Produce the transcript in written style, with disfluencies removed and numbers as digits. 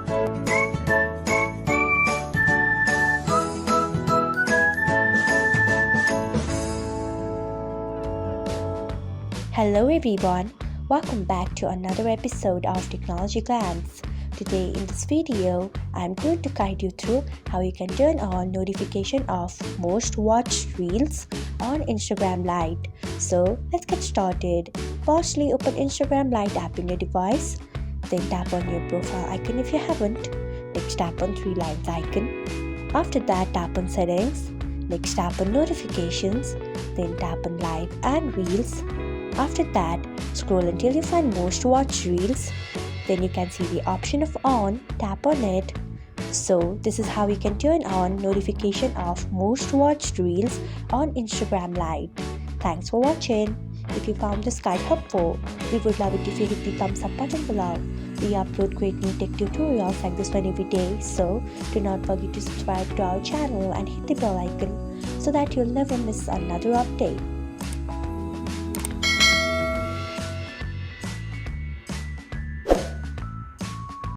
Hello everyone, welcome back to another episode of Technologyglance. Today in this video, I'm going to guide you through how you can turn on notification of most watched reels on Instagram Lite. So let's get started. Firstly, open Instagram Lite app in your device. Then tap on your profile icon if you haven't. Next tap on three lines icon. After that, tap on settings. Next tap on notifications. Then tap on live and reels. After that, scroll until you find most watched reels. Then you can see the option of on, tap on it. So this is how you can turn on notification of most watched reels on Instagram Lite. Thanks for watching. If you found this guide helpful, we would love it if you hit the thumbs up button below. We upload great new tech tutorials like this one every day, so do not forget to subscribe to our channel and hit the bell icon so that you'll never miss another update.